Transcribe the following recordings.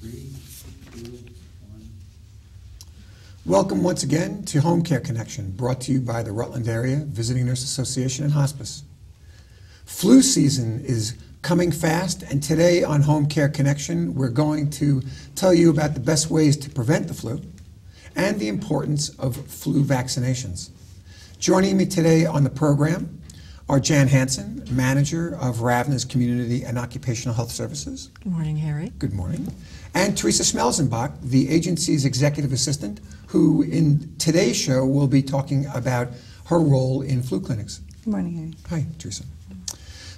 3, 2, 1. Welcome once again to Home Care Connection, brought to you by the Rutland Area Visiting Nurse Association and Hospice. Flu season is coming fast, and today on Home Care Connection, we're going to tell you about the best ways to prevent the flu and the importance of flu vaccinations. Joining me today on the program are Jan Hansen, manager of RAVNAH's Community and Occupational Health Services. Good morning, Harry. Good morning. And Teresa Smelzenbach, the agency's executive assistant, who in today's show will be talking about her role in flu clinics. Good morning, Harry. Hi, Teresa.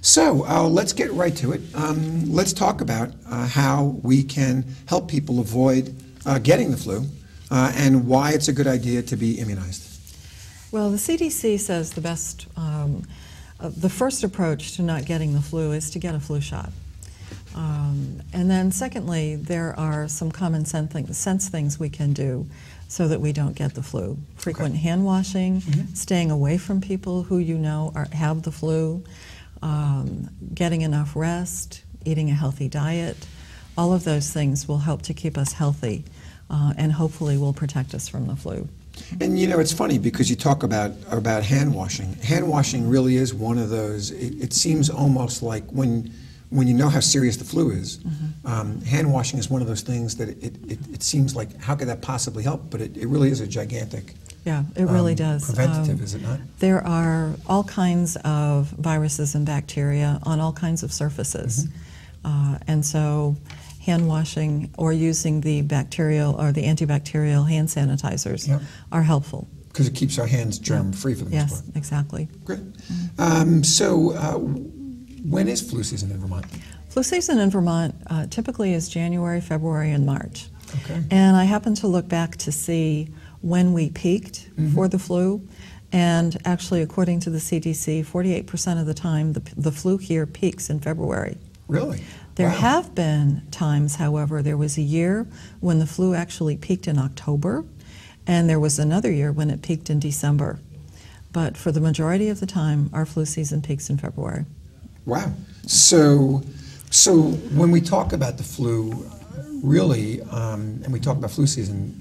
So let's get right to it. Let's talk about how we can help people avoid getting the flu and why it's a good idea to be immunized. Well, the CDC says the first approach to not getting the flu is to get a flu shot. And then secondly, there are some common sense things we can do so that we don't get the flu. Frequent hand washing, staying away from people who you know have the flu, getting enough rest, eating a healthy diet. All of those things will help to keep us healthy and hopefully will protect us from the flu. And you know, it's funny because you talk about hand washing. Hand washing really is one of those, it seems almost like when you know how serious the flu is, hand washing is one of those things that it seems like, how could that possibly help? But it really is a gigantic Yeah, it really does. Preventative, is it not? There are all kinds of viruses and bacteria on all kinds of surfaces. And so hand washing or using the bacterial or the antibacterial hand sanitizers are helpful. Because it keeps our hands germ-free for the most part. Yes, exactly. Great. When is flu season in Vermont? Flu season in Vermont typically is January, February, and March. Okay. And I happen to look back to see when we peaked for the flu. And actually, according to the CDC, 48% of the time the flu here peaks in February. Really? There Wow. have been times, however, there was a year when the flu actually peaked in October, and there was another year when it peaked in December. But for the majority of the time, our flu season peaks in February. Wow. So when we talk about the flu, really, and we talk about flu season,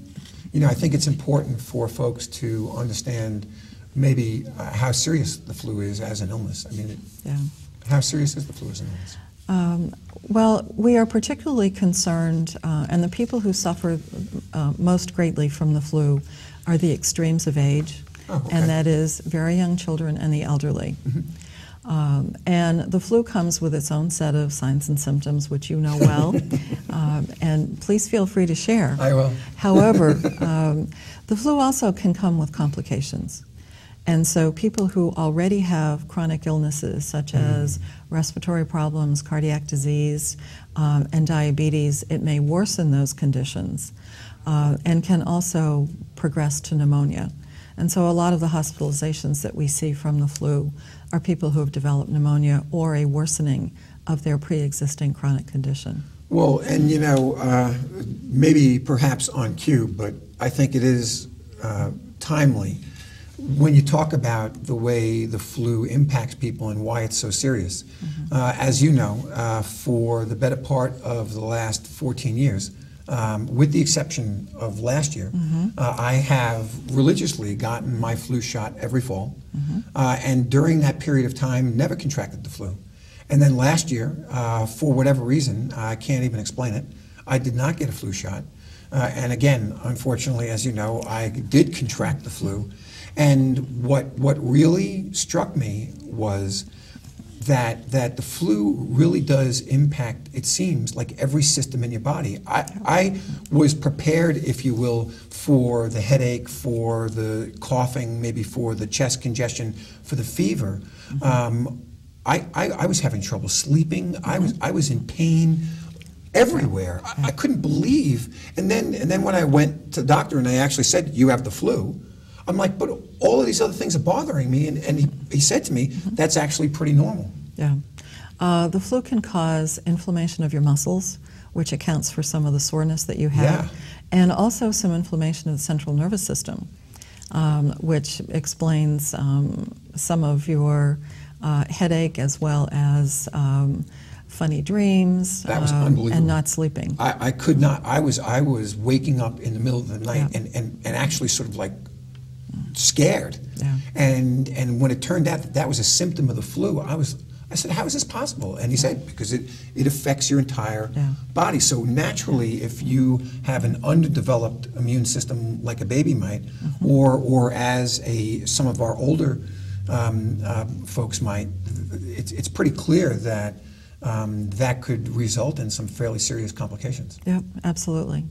you know, I think it's important for folks to understand maybe how serious the flu is as an illness. I mean, how serious is the flu as an illness? Well, we are particularly concerned, and the people who suffer most greatly from the flu are the extremes of age, and that is very young children and the elderly. And the flu comes with its own set of signs and symptoms, which you know well, and please feel free to share. I will. However, the flu also can come with complications. And so people who already have chronic illnesses such as respiratory problems, cardiac disease, and diabetes, it may worsen those conditions and can also progress to pneumonia. And so a lot of the hospitalizations that we see from the flu are people who have developed pneumonia or a worsening of their pre-existing chronic condition. Well, and you know, maybe perhaps on cue, but I think it is timely when you talk about the way the flu impacts people and why it's so serious. As you know, for the better part of the last 14 years, with the exception of last year, I have religiously gotten my flu shot every fall, and during that period of time, never contracted the flu. And then last year, for whatever reason, I can't even explain it, I did not get a flu shot. And again, unfortunately, as you know, I did contract the flu. And what really struck me was that the flu really does impact, it seems, like every system in your body. I was prepared, if you will, for the headache, for the coughing, maybe for the chest congestion, for the fever. I was having trouble sleeping. I was in pain everywhere. I couldn't believe. And then when I went to the doctor and they actually said, "You have the flu," I'm like, but all of these other things are bothering me, and he said to me, that's actually pretty normal. Yeah. The flu can cause inflammation of your muscles, which accounts for some of the soreness that you have, and also some inflammation of the central nervous system, which explains some of your headache as well as funny dreams, That was unbelievable. and not sleeping. I could not. I was waking up in the middle of the night and actually sort of like scared. Yeah. And when it turned out that that was a symptom of the flu, I said, how is this possible? And he said, because it affects your entire body. So naturally, if you have an underdeveloped immune system like a baby might, or as some of our older folks might, it's pretty clear that that could result in some fairly serious complications. Yep, absolutely.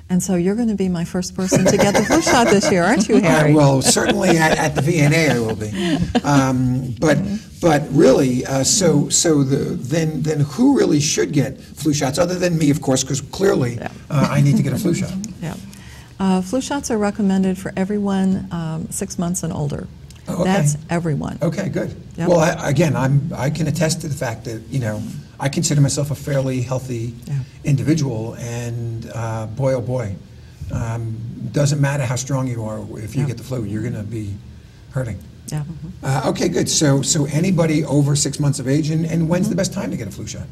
And so you're going to be my first person to get the flu shot this year, aren't you, Harry? Well, certainly at the VNA I will be. But really, then who really should get flu shots, other than me, of course, because clearly I need to get a flu shot. Yeah. Flu shots are recommended for everyone 6 months and older. Oh, okay. That's everyone. Okay, good. Yep. Well, I can attest to the fact that, I consider myself a fairly healthy individual, and boy, oh boy, doesn't matter how strong you are, if you get the flu, you're going to be hurting. Yeah. Okay, good. So anybody over 6 months of age, and when's the best time to get a flu shot?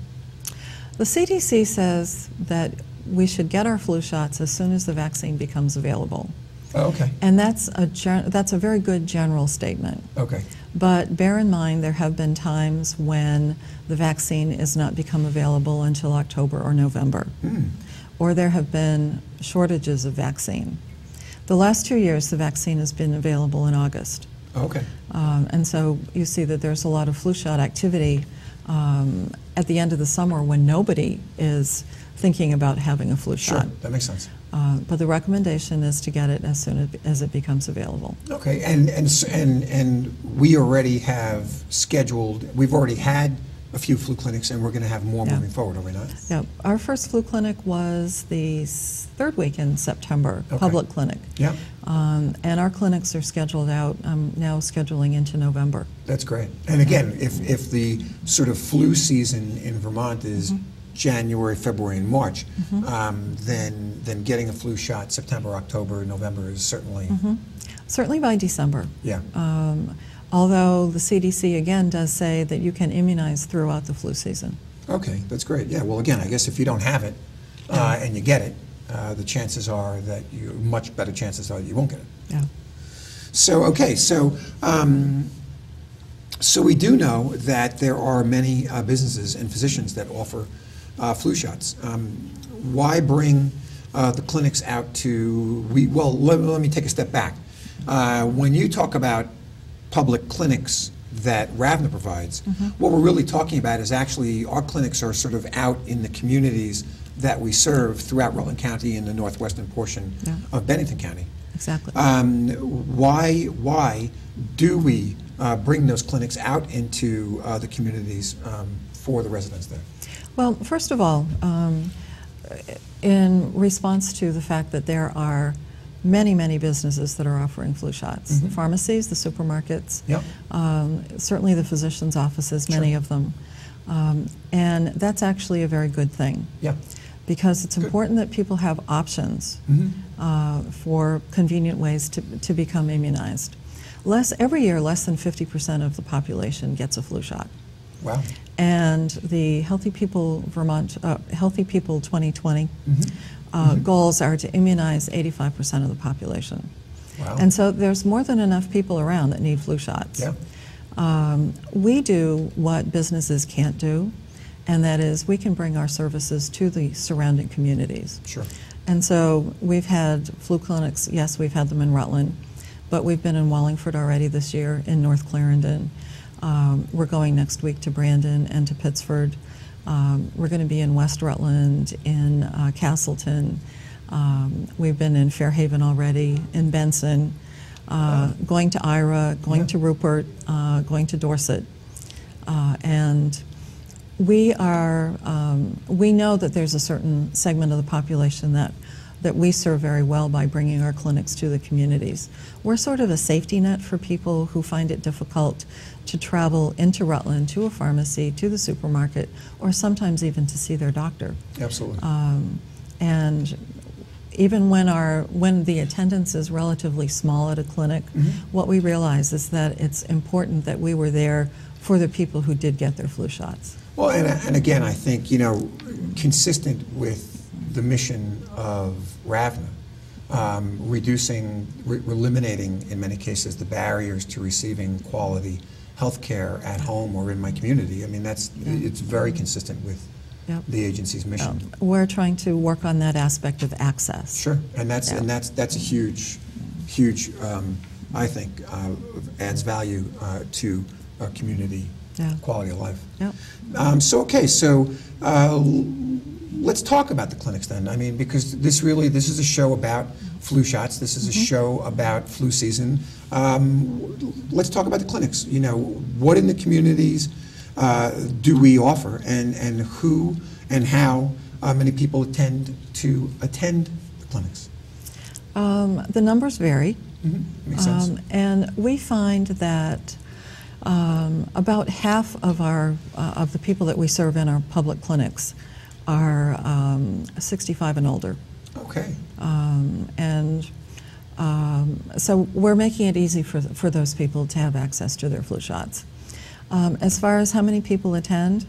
The CDC says that we should get our flu shots as soon as the vaccine becomes available. Oh, okay. And that's a very good general statement. Okay. But bear in mind, there have been times when the vaccine has not become available until October or November. Or there have been shortages of vaccine. The last 2 years, the vaccine has been available in August. Okay. And so you see that there's a lot of flu shot activity at the end of the summer when nobody is thinking about having a flu shot. Sure, that makes sense. But the recommendation is to get it as soon as it becomes available. Okay, and we already have scheduled, we've already had a few flu clinics, and we're going to have more moving forward, are we not? Yeah, our first flu clinic was the third week in September, public clinic. Yeah. And our clinics are scheduled out, now scheduling into November. That's great. And again, if the sort of flu season in Vermont is January, February, and March, then getting a flu shot September, October, November is certainly... Certainly by December. Yeah. Although the CDC, again, does say that you can immunize throughout the flu season. Okay, that's great. Yeah, well, again, I guess if you don't have it and you get it, the chances are that much better chances are that you won't get it. Yeah. So, okay, so we do know that there are many businesses and physicians that offer flu shots. Why bring the clinics out to, let me take a step back. When you talk about public clinics that RAVNAH provides, what we're really talking about is actually our clinics are sort of out in the communities that we serve throughout Rutland County in the northwestern portion of Bennington County. Exactly. Why do we bring those clinics out into the communities for the residents there? Well, first of all, in response to the fact that there are many, many businesses that are offering flu shots. The pharmacies, the supermarkets, certainly the physicians' offices, many of them. And that's actually a very good thing. Yeah. Because it's important that people have options for convenient ways to become immunized. Every year, less than 50% of the population gets a flu shot. Wow. And the Healthy People Vermont, Healthy People 2020 goals are to immunize 85% of the population. Wow. And so there's more than enough people around that need flu shots. Yeah. We do what businesses can't do, and that is we can bring our services to the surrounding communities. Sure. And so we've had flu clinics, yes, we've had them in Rutland, but we've been in Wallingford already this year, in North Clarendon. We're going next week to Brandon and to Pittsford. We're going to be in West Rutland, in Castleton. We've been in Fairhaven already, in Benson, going to Ira, going to Rupert, going to Dorset. And we know that there's a certain segment of the population that we serve very well by bringing our clinics to the communities. We're sort of a safety net for people who find it difficult to travel into Rutland, to a pharmacy, to the supermarket, or sometimes even to see their doctor. Absolutely. And even when the attendance is relatively small at a clinic, what we realize is that it's important that we were there for the people who did get their flu shots. Well, and again, I think, you know, consistent with the mission of RAVNAH, eliminating, in many cases, the barriers to receiving quality health care at home or in my community. I mean, it's very consistent with the agency's mission. We're trying to work on that aspect of access. Sure, and that's a huge, I think, adds value to a community quality of life. So let's talk about the clinics then. I mean, because this is a show about flu shots. This is a show about flu season. Let's talk about the clinics. You know, what in the communities do we offer, and who and how many people tend to attend the clinics? The numbers vary. Makes sense. And we find that about half of the people that we serve in our public clinics are 65 and older. Okay. So we're making it easy for those people to have access to their flu shots. As far as how many people attend,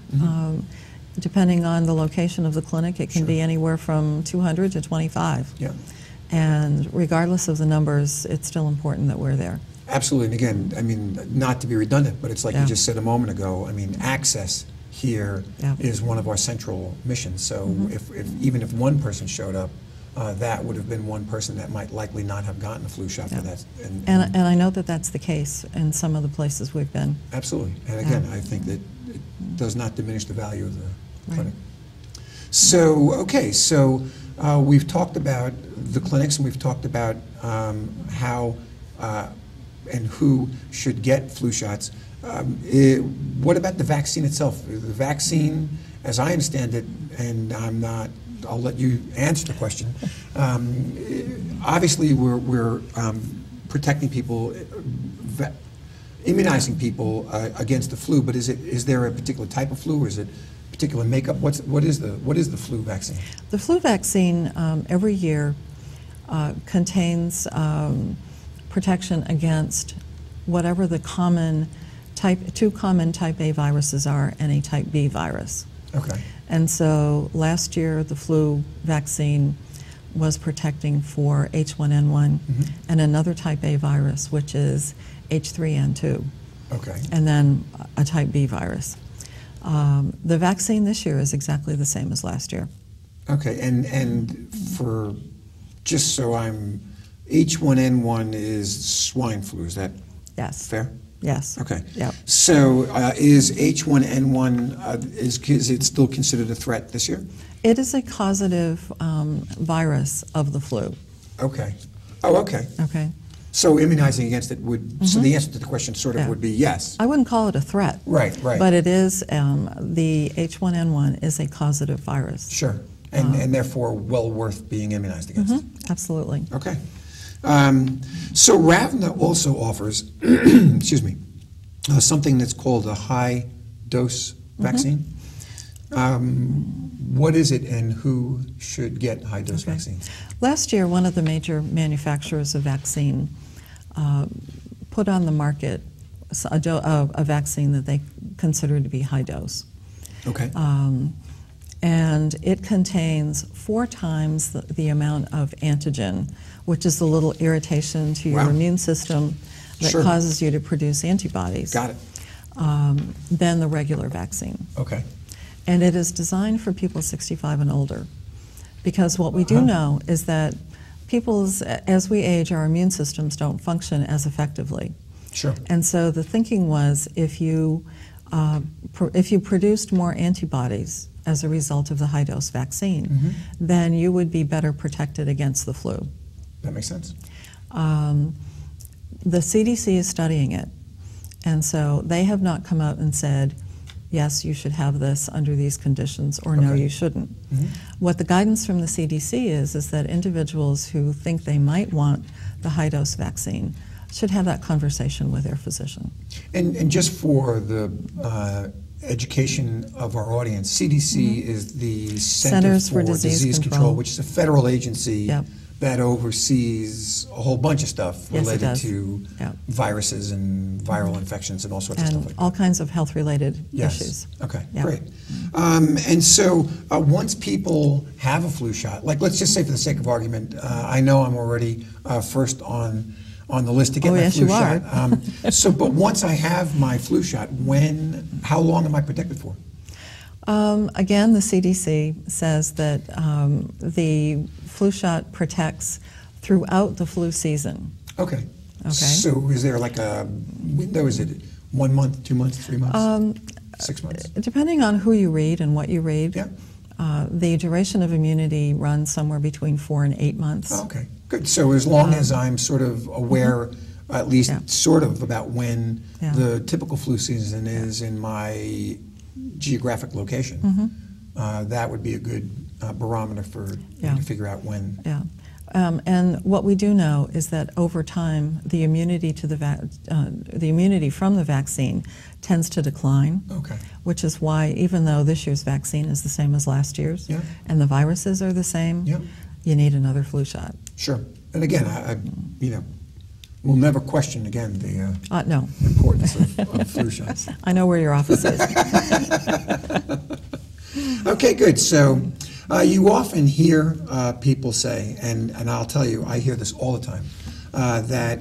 depending on the location of the clinic, it can be anywhere from 200 to 25. Yeah. And regardless of the numbers, it's still important that we're there. Absolutely. And again, I mean, not to be redundant, but it's like you just said a moment ago, I mean, access here is one of our central missions. So even if one person showed up, that would have been one person that might likely not have gotten a flu shot for that. And I know that that's the case in some of the places we've been. Absolutely. And again, I think that it does not diminish the value of the clinic. So, okay, so we've talked about the clinics, and we've talked about how and who should get flu shots. What about the vaccine itself? The vaccine, as I understand it, and I'll let you answer the question. Obviously, we're protecting people, immunizing people against the flu. But is there a particular type of flu, or is it particular makeup? What is the flu vaccine? The flu vaccine every year contains protection against whatever the two common type A viruses are and a type B virus. Okay. And so last year the flu vaccine was protecting for H1N1 and another type A virus, which is H3N2. Okay. And then a type B virus. The vaccine this year is exactly the same as last year. Okay, and for just so H1N1 is swine flu, is that fair? Yes. Okay. Yep. So is H1N1, is it still considered a threat this year? It is a causative virus of the flu. Okay. Oh, okay. Okay. So immunizing against it would, so the answer to the question sort of would be yes. I wouldn't call it a threat. Right. But it is, the H1N1 is a causative virus. Sure. And therefore well worth being immunized against. Absolutely. Okay. So RAVNAH also offers, excuse me, something that's called a high-dose vaccine. What is it, and who should get high-dose vaccines? Last year, one of the major manufacturers of vaccine put on the market a vaccine that they consider to be high-dose. Okay. And it contains 4 times the amount of antigen, which is the little irritation to your immune system that causes you to produce antibodies. Got it. Than the regular vaccine. Okay. And it is designed for people 65 and older, because what we do know is that as we age, our immune systems don't function as effectively. Sure. And so the thinking was, if you produced more antibodies as a result of the high-dose vaccine, then you would be better protected against the flu. That makes sense. The CDC is studying it, and so they have not come out and said, yes, you should have this under these conditions, or no, you shouldn't. What the guidance from the CDC is that individuals who think they might want the high-dose vaccine should have that conversation with their physician. And just for the education of our audience, CDC is the Centers for Disease Control, which is a federal agency, that oversees a whole bunch of stuff Yes, it related does. to Yeah. viruses and viral infections and all sorts of stuff And like that. all kinds of health-related Yes. issues. Okay, Yeah. great. And so once people have a flu shot, like let's just say for the sake of argument, I know I'm already first on the list to get Oh, my yes, flu you are. shot. But once I have my flu shot, how long am I protected for? Again, the CDC says that the flu shot protects throughout the flu season. Okay. Okay. So is there like a window? Is it 1 month, 2 months, 3 months, 6 months? Depending on who you read and what you read, Yeah. the duration of immunity runs somewhere between 4 and 8 months. Oh, okay, good. So as long as I'm sort of aware, at least Yeah. sort of, about when Yeah. the typical flu season is in my geographic location, that would be a good barometer for me Yeah. to figure out when. Yeah. And what we do know is that over time, the immunity to the immunity from the vaccine tends to decline. Okay. Which is why, even though this year's vaccine is the same as last year's, Yeah. and the viruses are the same, Yeah. you need another flu shot. Sure. And again, I we'll never question again the No, importance of flu shots. I know where your office is. Okay, good. So you often hear people say, and I'll tell you, I hear this all the time, that,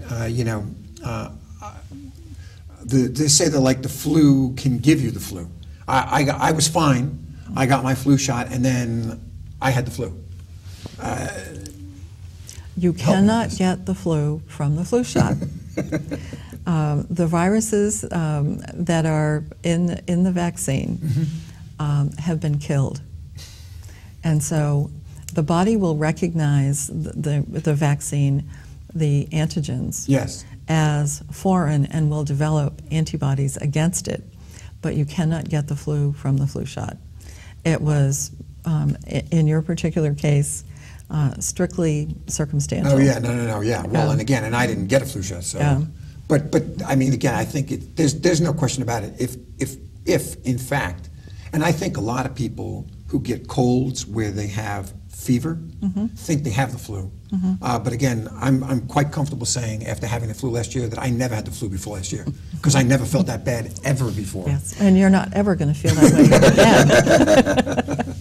they say that like the flu can give you the flu. I was fine, I got my flu shot, and then I had the flu. You Help me cannot with this. get the flu from the flu shot. The viruses that are in the vaccine have been killed. And so the body will recognize the vaccine, the antigens, Yes. as foreign and will develop antibodies against it. But you cannot get the flu from the flu shot. It was, in your particular case, strictly circumstantial. Oh yeah, no, yeah. Well, and again, and I didn't get a flu shot, so. Yeah. But I mean, again, I think there's no question about it. If in fact, and I think a lot of people who get colds where they have fever think they have the flu. But again, I'm quite comfortable saying after having the flu last year that I never had the flu before last year because I never felt that bad ever before. Yes, and you're not ever going to feel that way again.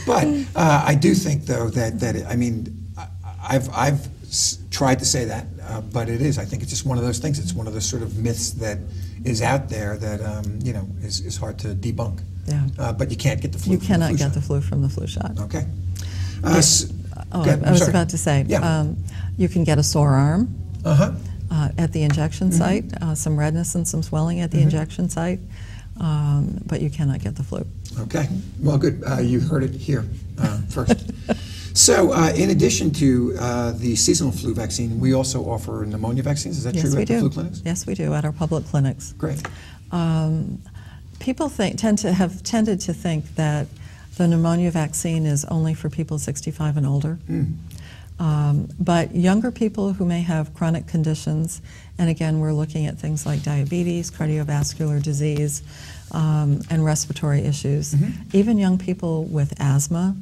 But I do think, though, that I mean, I've tried to say that, but it is. I think it's just one of those things. It's one of those sort of myths that is out there that is hard to debunk. Yeah. But you can't get the flu. You from cannot the flu get shot. the flu from the flu shot. Okay. I was about to say, you can get a sore arm at the injection site, some redness and some swelling at the injection site, but you cannot get the flu. Okay. Well, good. You heard it here first. So, in addition to the seasonal flu vaccine, we also offer pneumonia vaccines. Is that Yes, true we at the do. flu clinics? Yes, we do at our public clinics. Great. People have tended to think that the pneumonia vaccine is only for people 65 and older. But younger people who may have chronic conditions, and again, we're looking at things like diabetes, cardiovascular disease, and respiratory issues. Even young people with asthma,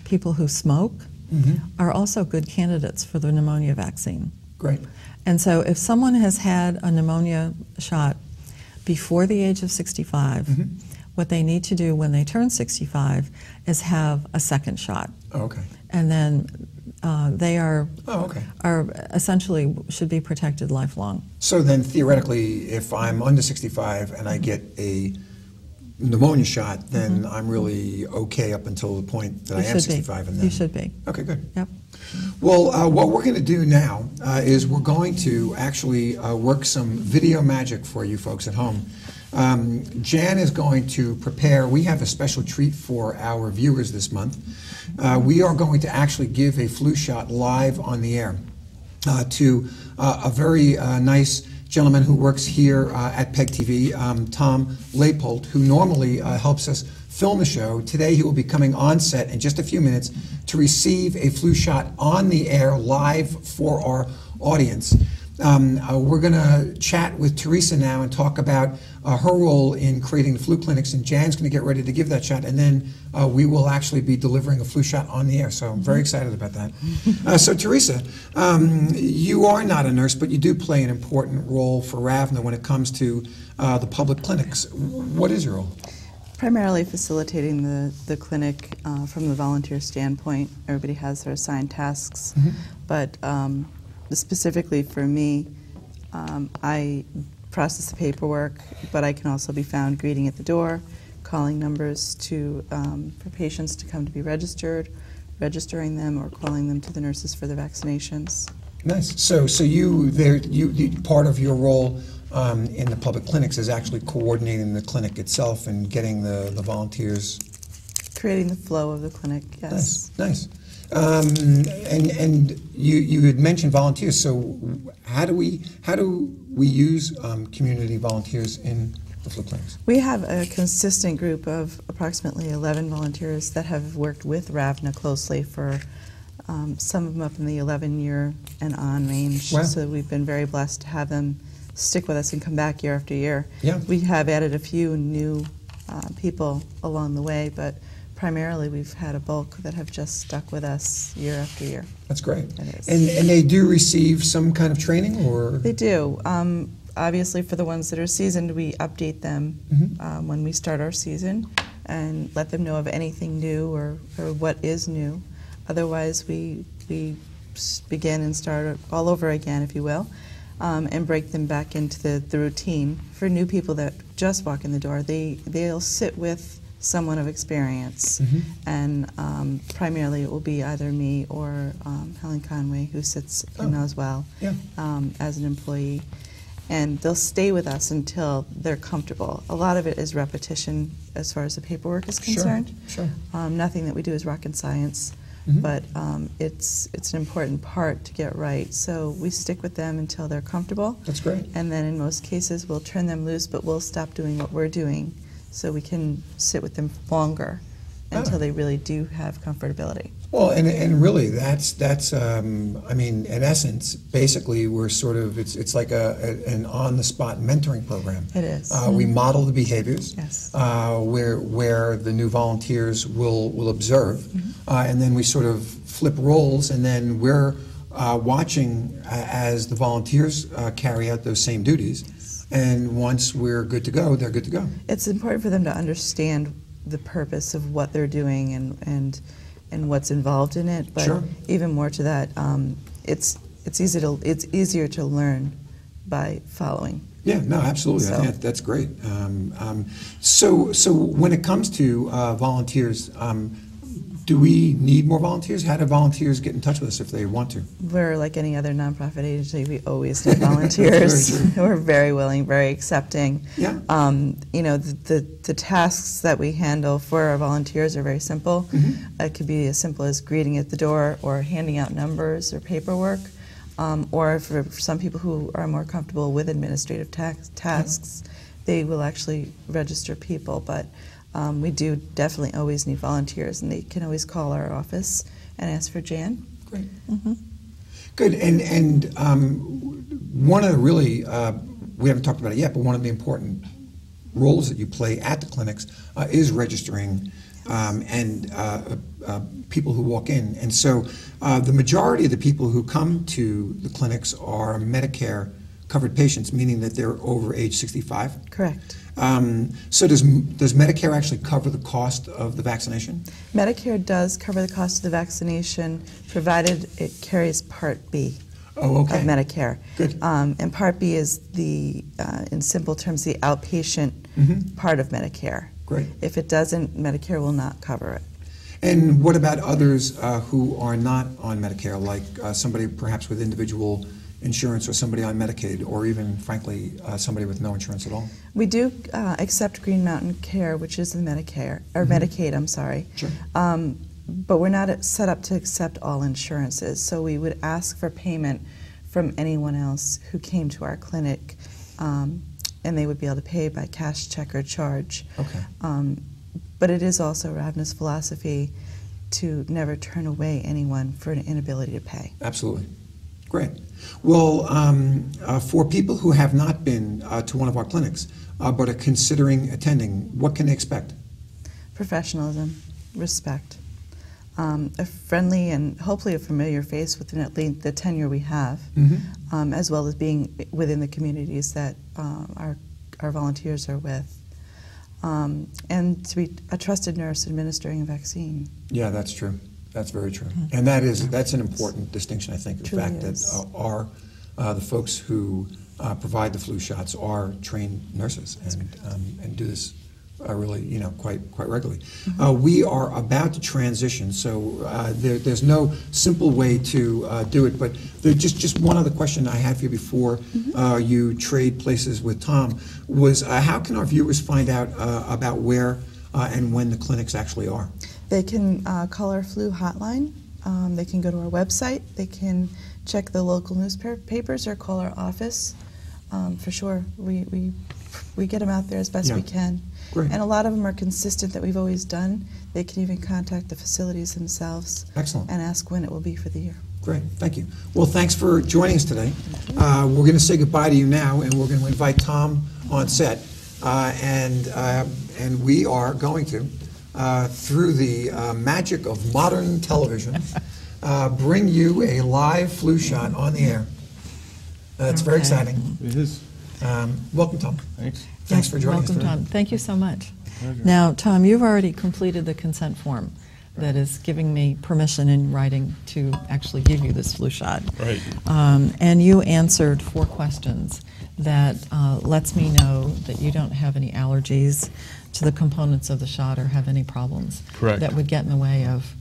people who smoke, are also good candidates for the pneumonia vaccine. Great. And so if someone has had a pneumonia shot before the age of 65, what they need to do when they turn 65 is have a second shot. Oh, okay. And then they are essentially should be protected lifelong. So then theoretically, if I'm under 65 and I get a pneumonia shot, then I'm really okay up until the point that I am 65. And then you should be. Okay, good. Yep. Well, what we're going to do now is we're going to actually work some video magic for you folks at home. Jan is going to prepare, we have a special treat for our viewers this month. We are going to actually give a flu shot live on the air to a very nice gentleman who works here at PEG TV, Tom Leipold, who normally helps us film the show. Today he will be coming on set in just a few minutes to receive a flu shot on the air live for our audience. We're going to chat with Teresa now and talk about her role in creating the flu clinics, and Jan's going to get ready to give that shot, and then we will actually be delivering a flu shot on the air, so I'm very excited about that. So Teresa, you are not a nurse, but you do play an important role for RAVNAH when it comes to the public clinics. What is your role? Primarily facilitating the clinic from the volunteer standpoint. Everybody has their assigned tasks, but specifically for me, I process the paperwork, but I can also be found greeting at the door, calling numbers for patients to come to be registered, registering them, or calling them to the nurses for the vaccinations. Nice. So you part of your role in the public clinics is actually coordinating the clinic itself and getting the volunteers. Creating the flow of the clinic, yes. Nice. And you had mentioned volunteers. So how do we use community volunteers in the flu clinics? We have a consistent group of approximately 11 volunteers that have worked with RAVNAH closely for some of them up in the 11-year and on range. Wow. So we've been very blessed to have them stick with us and come back year after year. Yeah. We have added a few new people along the way, but primarily we've had a bulk that have just stuck with us year after year. That's great. It is. And they do receive some kind of training, or? They do. Obviously, for the ones that are seasoned, we update them when we start our season and let them know of anything new or what is new. Otherwise, we begin and start all over again, if you will, and break them back into the routine. For new people that just walk in the door, they'll sit with someone of experience, and primarily it will be either me or Helen Conway, who sits in as well as an employee. And they'll stay with us until they're comfortable. A lot of it is repetition as far as the paperwork is concerned. Sure. Nothing that we do is rocket science, but it's an important part to get right. So we stick with them until they're comfortable. That's great. And then in most cases we'll turn them loose, but we'll stop doing what we're doing so we can sit with them longer until they really do have comfortability. Well, and really, that's I mean, in essence, basically, we're sort of, it's like an on-the-spot mentoring program. It is. We model the behaviors, Yes. where the new volunteers will observe, and then we sort of flip roles, and then we're watching as the volunteers carry out those same duties. Yes. And once we're good to go, they're good to go. It's important for them to understand the purpose of what they're doing and what's involved in it, but even more to that, it's easier to learn by following. Yeah, no, absolutely. I think that's great. So when it comes to volunteers, do we need more volunteers? How do volunteers get in touch with us if they want to? We're like any other nonprofit agency. We always need volunteers. We're very willing, very accepting. Yeah. You know, the tasks that we handle for our volunteers are very simple. It could be as simple as greeting at the door or handing out numbers or paperwork. Or for some people who are more comfortable with administrative tasks, they will actually register people. But we do definitely always need volunteers, and they can always call our office and ask for Jan. Great. Good. And one of the really, we haven't talked about it yet, but one of the important roles that you play at the clinics is registering and people who walk in. And so the majority of the people who come to the clinics are Medicare covered patients, meaning that they're over age 65. Correct. So does Medicare actually cover the cost of the vaccination? Medicare does cover the cost of the vaccination, provided it carries Part B of Medicare. Good. And Part B is the, in simple terms, the outpatient part of Medicare. Great. If it doesn't, Medicare will not cover it. And what about others who are not on Medicare, like somebody perhaps with individual insurance or somebody on Medicaid, or even, frankly, somebody with no insurance at all? We do accept Green Mountain Care, which is the Medicare, or Medicaid, I'm sorry. Sure. But we're not set up to accept all insurances, so we would ask for payment from anyone else who came to our clinic, and they would be able to pay by cash, check, or charge. Okay. But it is also RAVNAH's philosophy to never turn away anyone for an inability to pay. Absolutely. Great. Well, for people who have not been to one of our clinics but are considering attending, what can they expect? Professionalism, respect, a friendly and hopefully a familiar face within at least the tenure we have, as well as being within the communities that our volunteers are with, and to be a trusted nurse administering a vaccine. Yeah, that's true. That's very true. And that's an important distinction, I think, the fact that the folks who provide the flu shots are trained nurses and do this really, quite regularly. We are about to transition, so there's no simple way to do it, but there's just one other question I had for you before you trade places with Tom was how can our viewers find out about where and when the clinics actually are? They can call our flu hotline. They can go to our website. They can check the local newspapers or call our office. For sure, we get them out there as best we can. Great. And a lot of them are consistent that we've always done. They can even contact the facilities themselves. Excellent. And ask when it will be for the year. Great, thank you. Well, thanks for joining us today. We're going to say goodbye to you now, and we're going to invite Tom on set, and we are going to, through the magic of modern television, bring you a live flu shot on the air. It's very exciting. It is. Welcome, Tom. Thanks. Thanks for joining us Welcome, today. Tom. Thank you so much. Pleasure. Now, Tom, you've already completed the consent form that is giving me permission in writing to actually give you this flu shot. Right. And you answered 4 questions that lets me know that you don't have any allergies to the components of the shot or have any problems Correct. that would get in the way of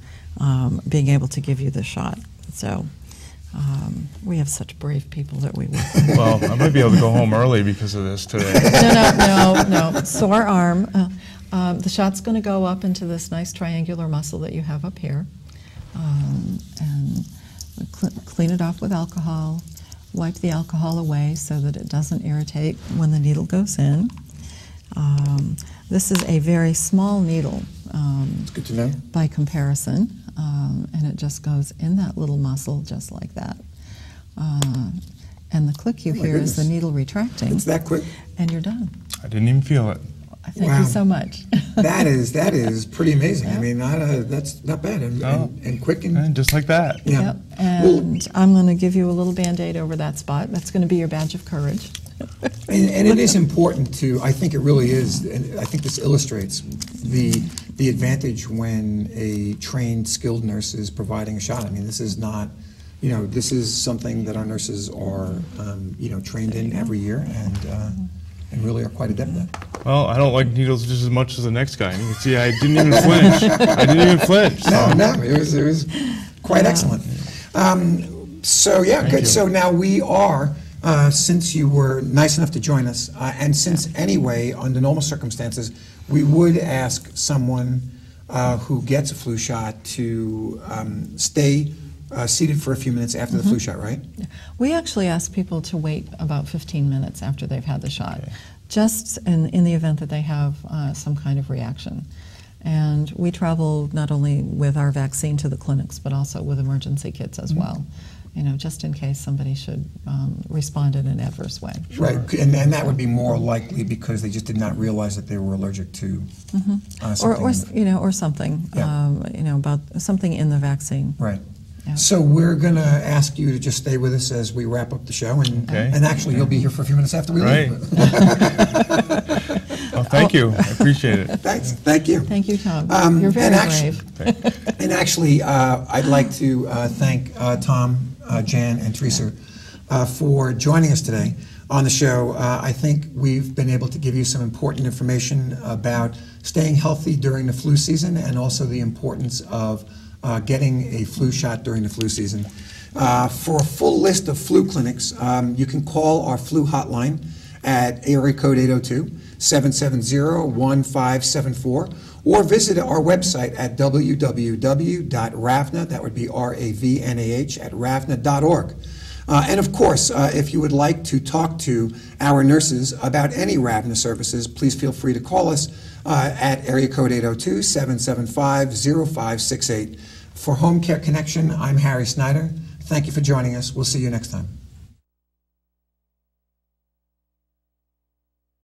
being able to give you the shot. So we have such brave people that we work with. Well, I might be able to go home early because of this today. No. Sore arm. The shot's going to go up into this nice triangular muscle that you have up here. And clean it off with alcohol. Wipe the alcohol away so that it doesn't irritate when the needle goes in. This is a very small needle. It's good to know. By comparison, and it just goes in that little muscle just like that. And the click you hear is the needle retracting. It's that quick. And you're done. I didn't even feel it. Thank you so much. That is pretty amazing. Yep. I mean, that's not bad and quick and just like that. Yeah. Yep. And I'm going to give you a little Band-Aid over that spot. That's going to be your badge of courage. And it is important to, I think it really is, and I think this illustrates the advantage when a trained, skilled nurse is providing a shot. I mean, this is not, this is something that our nurses are, trained in every year and really are quite adept at. Well, I don't like needles just as much as the next guy. And you can see I didn't even flinch. I didn't even flinch. So. No, it was quite excellent. So yeah, Thank good. you. So now we are, since you were nice enough to join us, and since anyway, under normal circumstances, we would ask someone who gets a flu shot to stay seated for a few minutes after the flu shot, right? We actually ask people to wait about 15 minutes after they've had the shot, just in the event that they have some kind of reaction. And we travel not only with our vaccine to the clinics, but also with emergency kits as well, just in case somebody should respond in an adverse way. Right, and that would be more likely because they just did not realize that they were allergic to something. Or something, about something in the vaccine. Right. Yeah. So we're going to ask you to just stay with us as we wrap up the show, and actually you'll be here for a few minutes after we leave. Well, thank you. I appreciate it. Thanks. Thank you. Thank you, Tom. You're very brave. And actually, I'd like to thank Tom, Jan, and Teresa for joining us today on the show. I think we've been able to give you some important information about staying healthy during the flu season and also the importance of getting a flu shot during the flu season. For a full list of flu clinics, you can call our flu hotline at area code 802-770-1574 or visit our website at www.ravnah, that would be RAVNAH, at ravnah.org. And of course, if you would like to talk to our nurses about any RAVNAH services, please feel free to call us at area code 802-775-0568. For Home Care Connection, I'm Harry Snyder. Thank you for joining us. We'll see you next time.